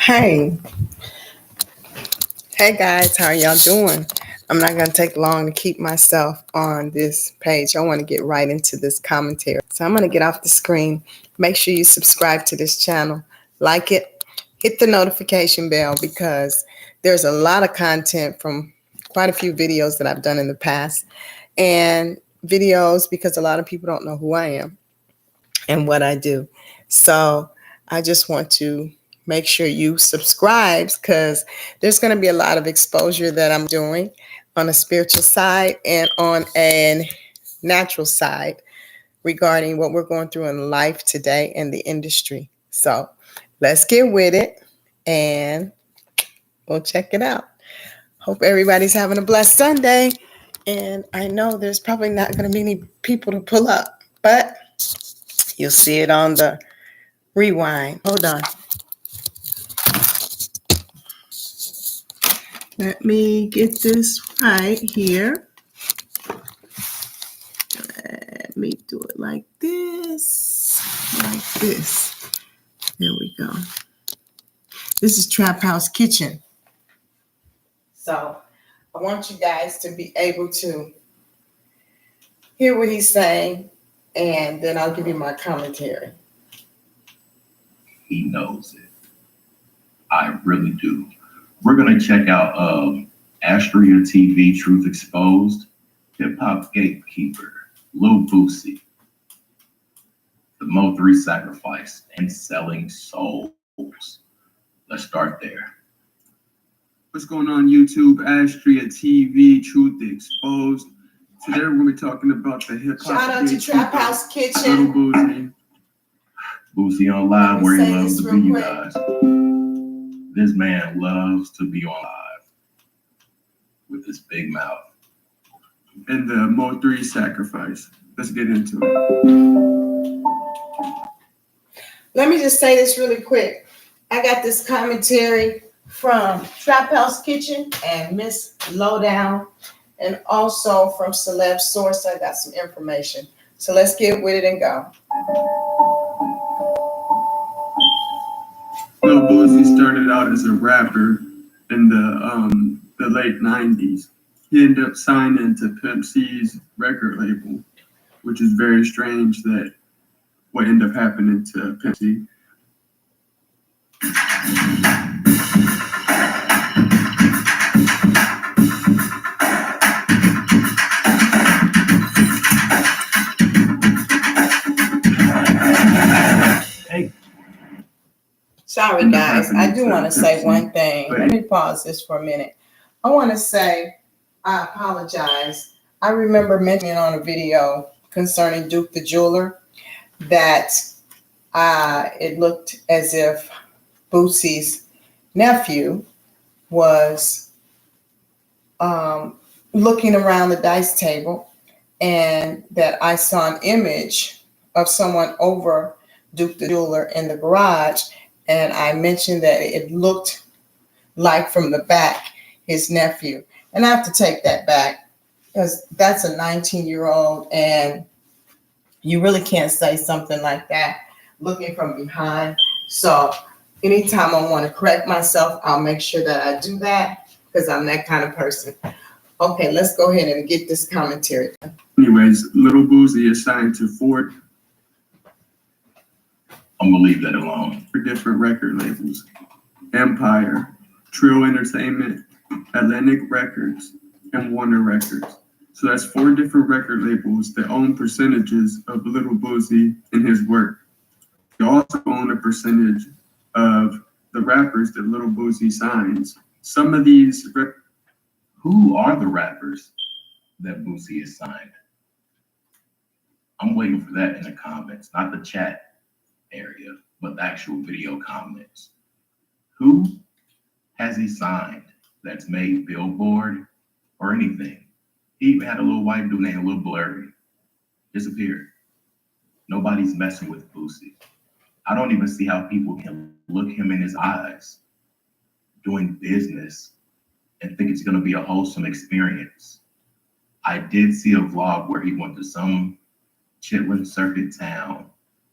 Hey, hey guys, how are y'all doing? I'm not going to take long to keep myself on this page. I want to get right into this commentary. So I'm going to get off the screen. Make sure you subscribe to this channel, like it, hit the notification bell because there's a lot of content from quite a few videos that I've done in the past and videos because a lot of people don't know who I am and what I do. So I just want to make sure you subscribe because there's going to be a lot of exposure that I'm doing on a spiritual side and on a natural side regarding what we're going through in life today in the industry. So let's get with it and we'll check it out. Hope everybody's having a blessed Sunday. And I know there's probably not going to be any people to pull up, but you'll see it on the rewind. Hold on. Let me get this right here. Let me do it like this. Like this. There we go. This is Traphouse Kitchen. So I want you guys to be able to hear what he's saying, and then I'll give you my commentary. He knows it. I really do. We're going to check out Astria TV Truth Exposed, Hip Hop Gatekeeper, Lil Boosie, the Mo3 Sacrifice, and Selling Souls. Let's start there. What's going on YouTube? Astria TV Truth Exposed. Today we're going to be talking about the hip hop. Shout out to Traphouse Little Kitchen. Boosie. Boosie on live where he loves to be, you quick. guys. This man loves to be on live with his big mouth. And the Mo3 Sacrifice. Let's get into it. Let me just say this really quick. I got this commentary from Traphouse Kitchen and Miss Lowdown, and also from Celeb Source. I got some information. So let's get with it and go. Lil Boosie started out as a rapper in the late 90s. He ended up signing to Pimp C's record label, which is very strange that what ended up happening to Pimp C. Hey, Sorry, guys. I do want to say one thing. Let me pause this for a minute. I want to say I apologize. I remember mentioning on a video concerning Duke the Jeweler that it looked as if Boosie's nephew was looking around the dice table, and that I saw an image of someone over Duke the Jeweler in the garage, and I mentioned that it looked like from the back his nephew. And I have to take that back because that's a 19-year-old, and you really can't say something like that looking from behind. So anytime I want to correct myself, I'll make sure that I do that because I'm that kind of person. Okay, let's go ahead and get this commentary. Anyways, Lil Boosie is signed to four I'm going to leave that alone. different record labels: Empire, Trill Entertainment, Atlantic Records, and Warner Records. So that's 4 different record labels that own percentages of Lil Boosie and his work. They also own a percentage of the rappers that Lil Boosie signs. Some of these Who are the rappers that Boosie is signed? I'm waiting for that in the comments, not the chat area, but the actual video comments. Who has he signed that's made Billboard or anything? He even had a little white dude named Lil Blurry. Disappeared. Nobody's messing with Boosie. I don't even see how people can look him in his eyes doing business and think it's going to be a wholesome experience. I did see a vlog where he went to some chitlin circuit town,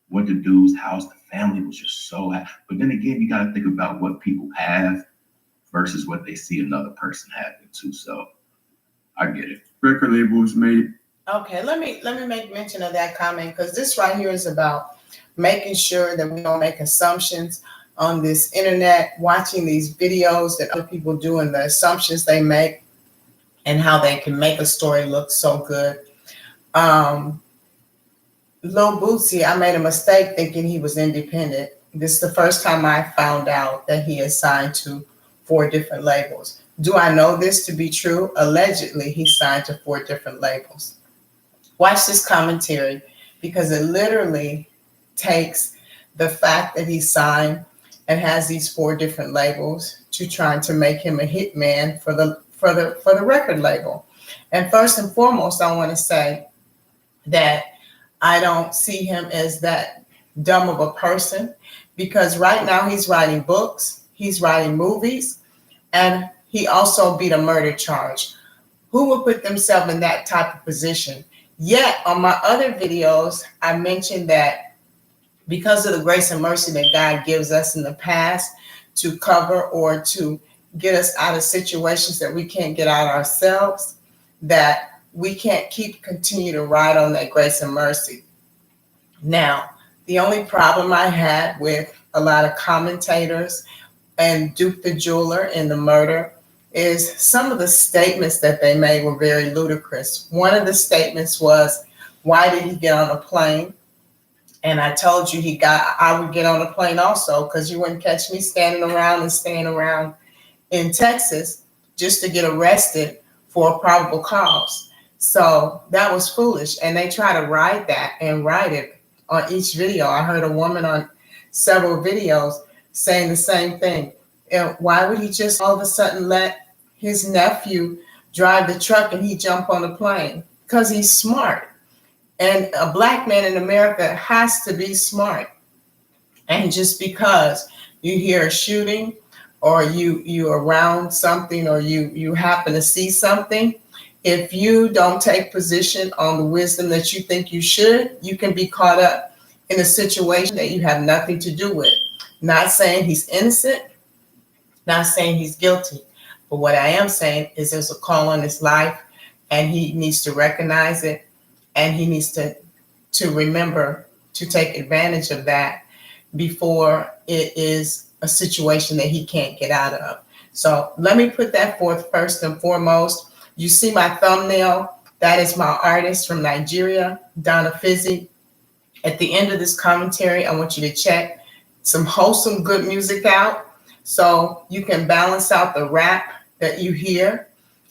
went to dude's house to family was just so happy. But then again, you got to think about what people have versus what they see another person having too. So I get it. Record labels made. Okay, let me make mention of that comment, because this right here is about making sure that we don't make assumptions on this internet, watching these videos that other people do and the assumptions they make and how they can make a story look so good. Lil Boosie, I made a mistake thinking he was independent. This is the first time I found out that he is signed to 4 different labels. Do I know this to be true? Allegedly, he's signed to 4 different labels. Watch this commentary, because it literally takes the fact that he signed and has these 4 different labels to trying to make him a hit man for the record label. And first and foremost, I want to say that I don't see him as that dumb of a person, because right now he's writing books, he's writing movies, and he also beat a murder charge. Who would put themselves in that type of position? Yet on my other videos, I mentioned that because of the grace and mercy that God gives us in the past to cover or to get us out of situations that we can't get out ourselves, that we can't continue to ride on that grace and mercy. Now, the only problem I had with a lot of commentators and Duke the Jeweler in the murder is some of the statements that they made were very ludicrous. One of the statements was, why did he get on a plane? And I told you I would get on a plane also, because you wouldn't catch me standing around and staying around in Texas just to get arrested for a probable cause. So that was foolish. And they try to ride that and write it on each video. I heard a woman on several videos saying the same thing. And why would he just all of a sudden let his nephew drive the truck and he jump on the plane? Because he's smart. And a black man in America has to be smart. And just because you hear a shooting or you around something or you happen to see something, if you don't take position on the wisdom that you think you should, you can be caught up in a situation that you have nothing to do with. Not saying he's innocent, not saying he's guilty. But what I am saying is there's a call on his life, and he needs to recognize it, and he needs to remember to take advantage of that before it is a situation that he can't get out of. So let me put that forth first and foremost. You see my thumbnail, that is my artist from Nigeria, Donefizzy. At the end of this commentary, I want you to check some wholesome, good music out so you can balance out the rap that you hear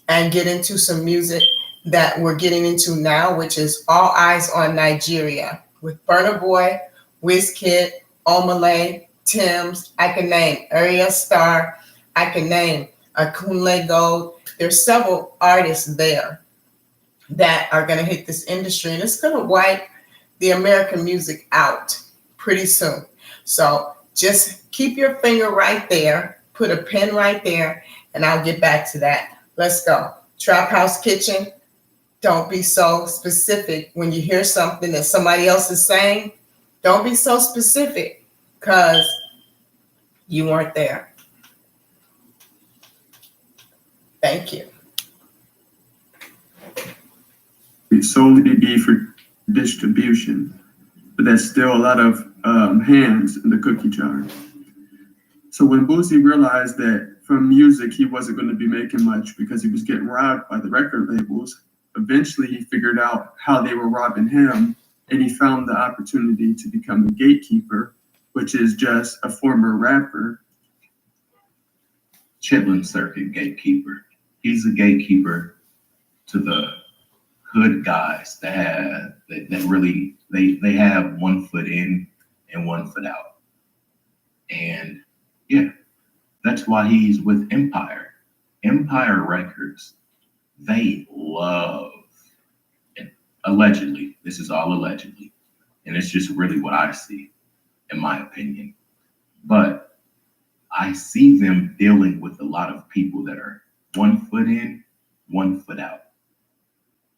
and get into some music that we're getting into now, which is All Eyes on Nigeria with Burna Boy, Wizkid, Omale, Tim's. I can name Area Star. I can name Akunle Gold. There's several artists there that are going to hit this industry, and it's going to wipe the American music out pretty soon. So just keep your finger right there, put a pin right there, and I'll get back to that. Let's go. Traphouse Kitchen, don't be so specific when you hear something that somebody else is saying. Don't be so specific because you weren't there. Thank you. Solely be for distribution, but there's still a lot of hands in the cookie jar. So when Boosie realized that from music he wasn't going to be making much because he was getting robbed by the record labels, eventually he figured out how they were robbing him, and he found the opportunity to become a gatekeeper, which is just a former rapper. Chitlin Circuit gatekeeper. He's a gatekeeper to the hood guys that really they have one foot in and one foot out. And yeah, that's why he's with Empire. Empire Records, they love, and allegedly, this is all allegedly, and it's just really what I see, in my opinion. But I see them dealing with a lot of people that are 1 foot in, 1 foot out.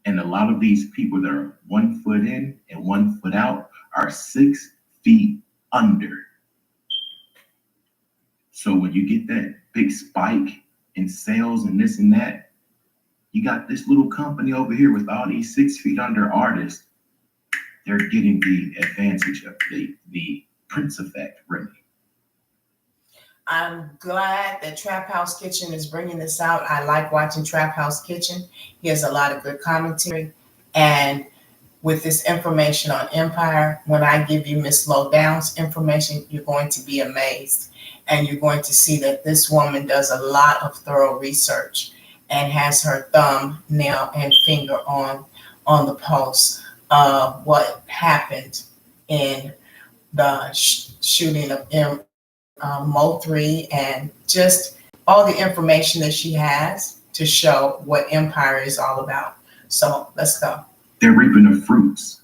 And a lot of these people that are 1 foot in and 1 foot out are 6 feet under. So when you get that big spike in sales and this and that, you got this little company over here with all these 6 feet under artists. They're getting the advantage of the Prince effect, really. I'm glad that Traphouse Kitchen is bringing this out. I like watching Traphouse Kitchen. He has a lot of good commentary. And with this information on Empire, when I give you Miss Lowdown's information, you're going to be amazed. And you're going to see that this woman does a lot of thorough research and has her thumb, nail, and finger on the pulse of what happened in the shooting of Mo3, and just all the information that she has to show what Empire is all about. So let's go. They're reaping the fruits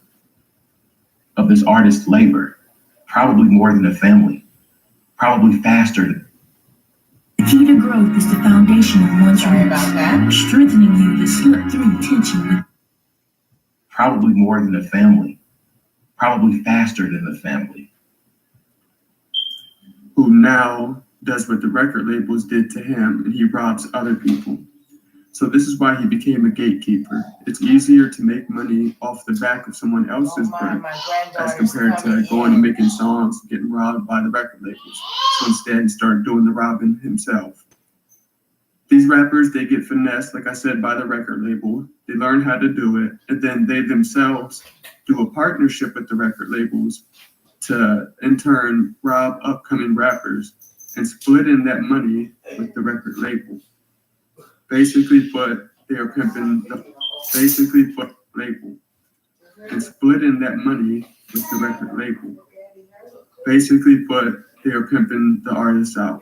of this artist's labor, probably more than a family, probably faster. The key to growth is the foundation of one's roots, strengthening you to slip through tension. Probably more than a family, probably faster than the family. Who now does what the record labels did to him, and he robs other people. So this is why he became a gatekeeper. It's easier to make money off the back of someone else's work as compared to going and making songs, getting robbed by the record labels. So instead, he started doing the robbing himself. These rappers, they get finessed, like I said, by the record label. They learn how to do it, and then they themselves do a partnership with the record labels to, in turn, rob upcoming rappers and split in that money with the record label. Basically put their pimping the label and split in that money with the record label. Basically put their pimping the artists out.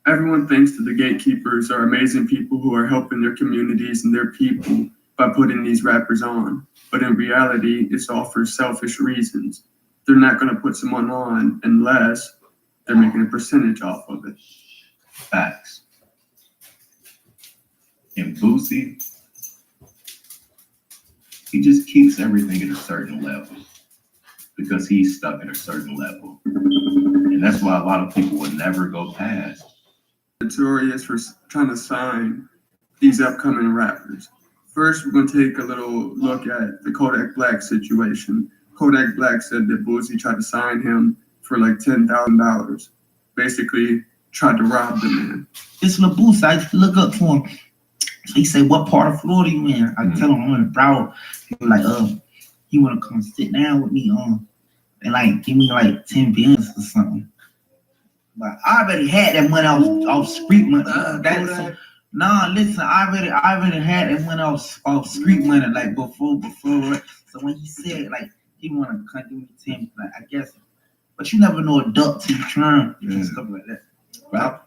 Everyone thinks that the gatekeepers are amazing people who are helping their communities and their people by putting these rappers on. But in reality, it's all for selfish reasons. They're not going to put someone on unless they're making a percentage off of it. Facts. And Boosie, he just keeps everything at a certain level because he's stuck at a certain level. And that's why a lot of people would never go past. Notorious for trying to sign these upcoming rappers. First, we're going to take a little look at the Kodak Black situation. Kodak Black said that Boosie tried to sign him for like $10,000. Basically, tried to rob the man. This little Boosie, I used to look up to him. So he said, "What part of Florida you in?" I tell him I'm in Broward. He was like, you want to come sit down with me and like give me like 10 billions or something. But I already had that money off street money. Listen, I already had that money off street money like before. So when he said like he want to come give me 10, like I guess, but you never know a duck till you try and stuff like that. Well,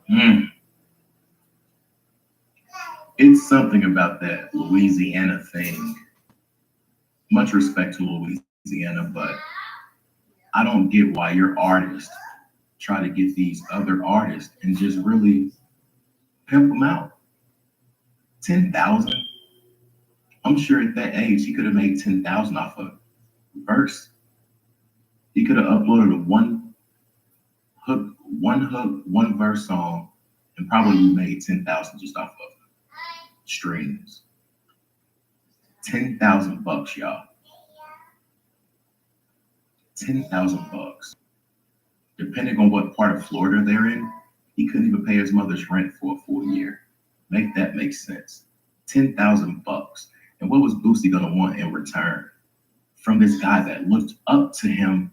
it's something about that Louisiana thing. Much respect to Louisiana, but I don't get why your artists try to get these other artists and just really pimp them out. 10,000. I'm sure at that age he could have made 10,000 off a verse. He could have uploaded a one hook, one verse song, and probably made 10,000 just off of streams. 10,000 bucks, y'all. 10,000 bucks. Depending on what part of Florida they're in, he couldn't even pay his mother's rent for a full year. Make that make sense. 10,000 bucks. And what was Boosie gonna want in return from this guy that looked up to him?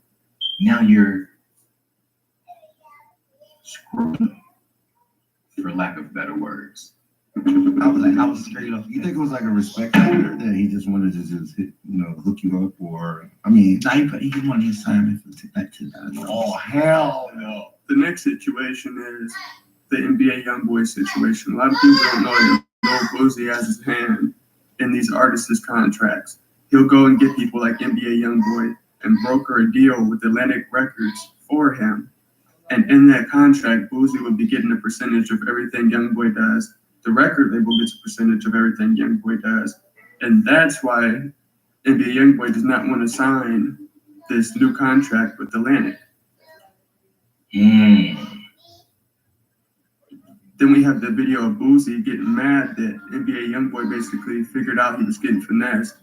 Now you're screwing him, for lack of better words. I was straight up. You think it was like a respect factor that he just wanted to just hit, hook you up, or I mean? Nah, he wanted to sign me for like $10,000. Oh hell no! The next situation is the NBA YoungBoy situation. A lot of people don't know that Boosie has his hand in these artists' contracts. He'll go and get people like NBA YoungBoy and broker a deal with Atlantic Records for him. And in that contract, Boosie would be getting a percentage of everything YoungBoy does. The record label gets a percentage of everything YoungBoy does. And that's why NBA YoungBoy does not want to sign this new contract with Atlantic. Then we have the video of Boosie getting mad that NBA YoungBoy basically figured out he was getting finessed,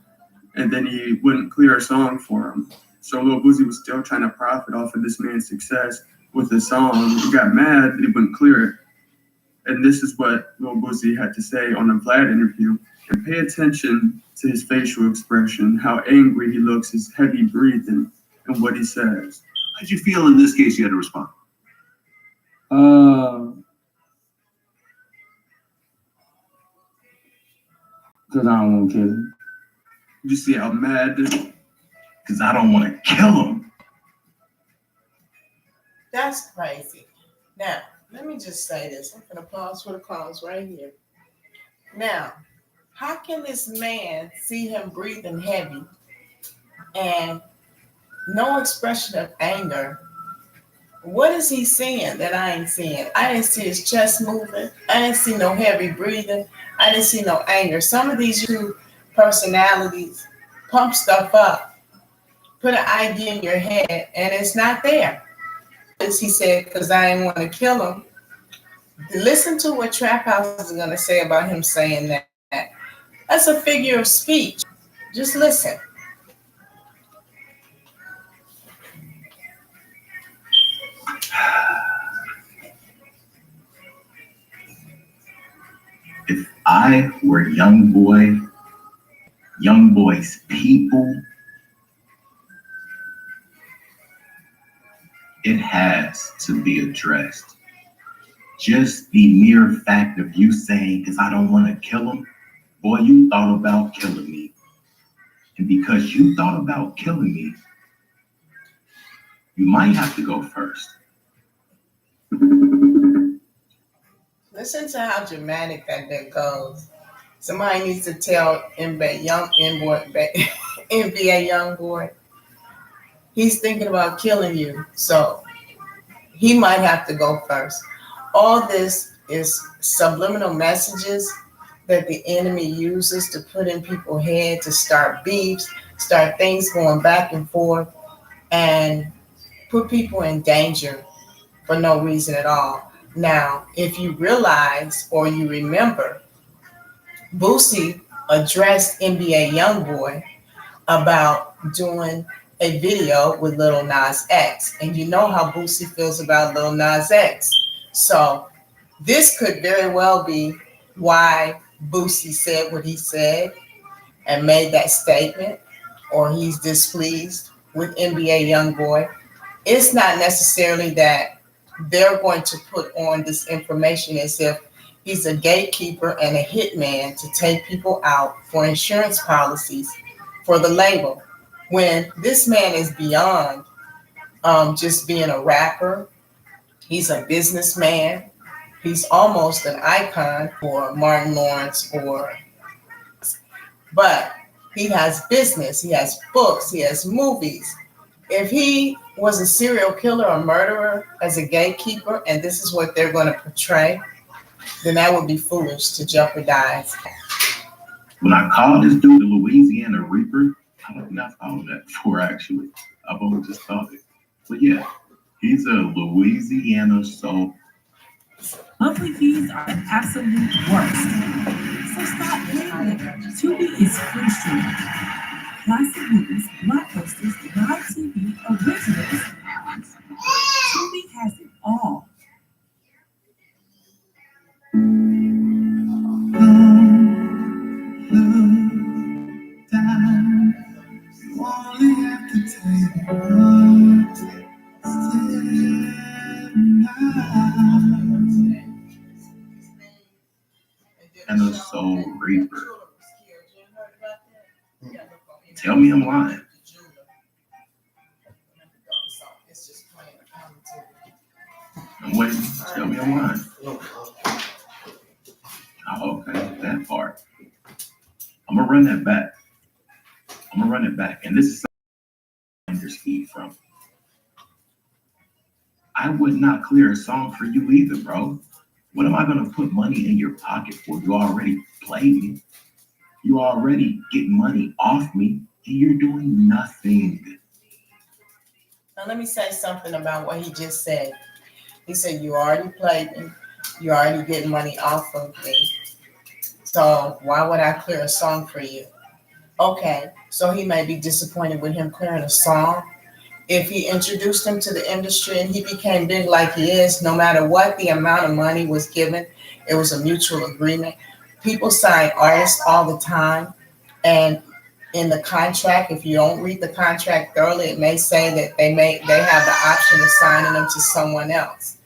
and then he wouldn't clear a song for him. So Lil Boosie was still trying to profit off of this man's success with the song. He got mad that he wouldn't clear it. And this is what Lil Boosie had to say on the Vlad interview. And pay attention to his facial expression, how angry he looks, his heavy breathing, and what he says. How'd you feel in this case you had to respond? Because I don't want to kill him. You see how mad this? Because I don't want to kill him. That's crazy. Now, let me just say this. I'm going to pause for the cause right here. Now, how can this man see him breathing heavy and no expression of anger? What is he seeing that I ain't seeing? I didn't see his chest moving. I didn't see no heavy breathing. I didn't see no anger. Some of these two personalities pump stuff up, put an idea in your head, and it's not there. As he said, because I didn't want to kill him. Listen to what Traphouse is going to say about him saying that. That's a figure of speech. Just listen. If I were young boy's people, it has to be addressed. Just the mere fact of you saying, because I don't want to kill him, boy, you thought about killing me. And because you thought about killing me, you might have to go first. Listen to how dramatic that bit goes. Somebody needs to tell NBA YoungBoy, he's thinking about killing you, so he might have to go first. All this is subliminal messages that the enemy uses to put in people's head to start beefs, start things going back and forth, and put people in danger for no reason at all. Now, if you realize or you remember, Boosie addressed NBA YoungBoy about doing a video with Lil Nas X. And you know how Boosie feels about Lil Nas X. So this could very well be why Boosie said what he said and made that statement, or he's displeased with NBA YoungBoy. It's not necessarily that they're going to put on this information as if he's a gatekeeper and a hitman to take people out for insurance policies for the label. When this man is beyond just being a rapper, he's a businessman. He's almost an icon for Martin Lawrence, but he has business, he has books, he has movies. If he was a serial killer or murderer as a gatekeeper, and this is what they're going to portray, then that would be foolish to jeopardize. When I called this dude the Louisiana Reaper, I don't think I've thought of that before, actually. I've only just thought it. But yeah, he's a Louisiana soul. Monthly fees are the absolute worst. So stop paying them. Tubi is free streaming. Classic movies, blockbusters, live TV, originals. Tubi has it all. You only have to take one step And a soul reaper. Tell me I'm lying. I'm waiting. Tell me I'm lying. Oh, okay, that part. I'm gonna run that back. And this is something your speed from. I would not clear a song for you either, bro. What am I gonna put money in your pocket for? You already played me. You already get money off me, and you're doing nothing. Now let me say something about what he just said. He said, you already played me. You already getting money off of me. So why would I clear a song for you? Okay, so he may be disappointed with him clearing a song. If he introduced him to the industry and he became big like he is, no matter what the amount of money was given, it was a mutual agreement. People sign artists all the time, and in the contract, if you don't read the contract thoroughly, it may say that they have the option of signing them to someone else.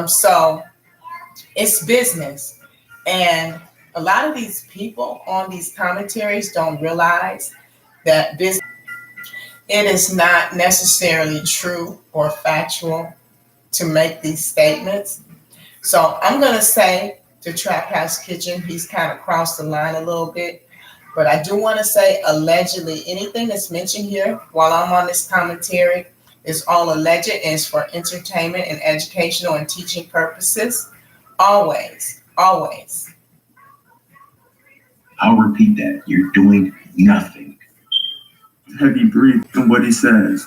So it's business, and a lot of these people on these commentaries don't realize that business. It is not necessarily true or factual to make these statements. So I'm gonna say to Traphouse Kitchen, he's kind of crossed the line a little bit. But I do want to say allegedly, anything that's mentioned here while I'm on this commentary is all alleged and is for entertainment and educational and teaching purposes. Always, always. I'll repeat that. You're doing nothing. Heavy breathe in what he says.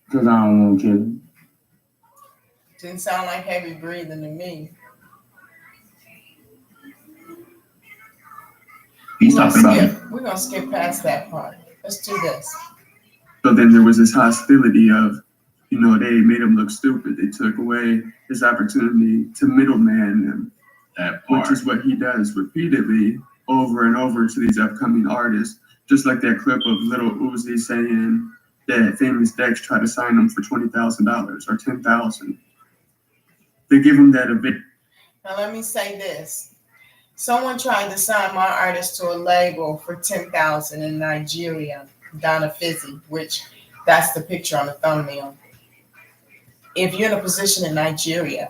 Because I don't want to kill him. Didn't sound like heavy breathing to me. He's talking about. We're gonna skip past that part. Let's do this. So then there was this hostility of, they made him look stupid. They took away his opportunity to middleman him, That part. which is what he does repeatedly over and over to these upcoming artists. Just like that clip of Little Uzi saying that Famous Dex tried to sign him for $20,000 or $10,000. They give him that a bit. Now let me say this. Someone tried to sign my artist to a label for $10,000 in Nigeria, Donefizzy, which that's the picture on the thumbnail. If you're in a position in Nigeria,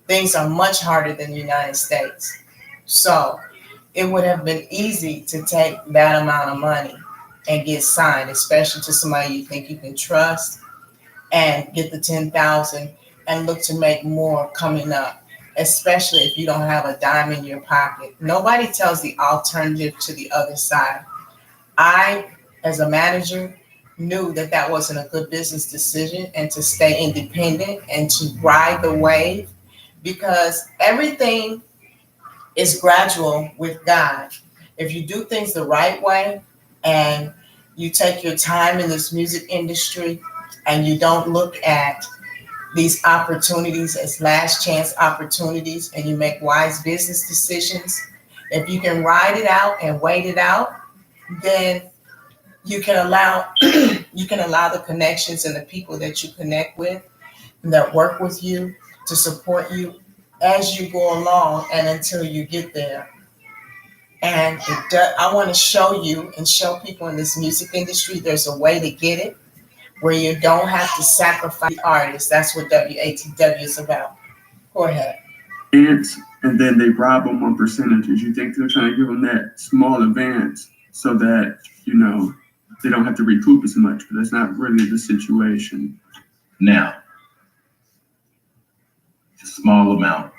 things are much harder than the United States. So it would have been easy to take that amount of money and get signed, especially to somebody you think you can trust, and get the $10,000 and look to make more coming up, especially if you don't have a dime in your pocket. Nobody tells the alternative to the other side. I, as a manager, knew that that wasn't a good business decision and to stay independent and to ride the wave, because everything is gradual with God. If you do things the right way and you take your time in this music industry and you don't look at these opportunities as last chance opportunities and you make wise business decisions, if you can ride it out and wait it out, then you can allow the connections and the people that you connect with and that work with you to support you as you go along and until you get there. And I want to show you and show people in this music industry there's a way to get it where you don't have to sacrifice the artist. That's what WATW is about. Go ahead. And then they rob them on percentages. You think they're trying to give them that small advance so that, they don't have to recoup as much, but that's not really the situation. Now, a small amount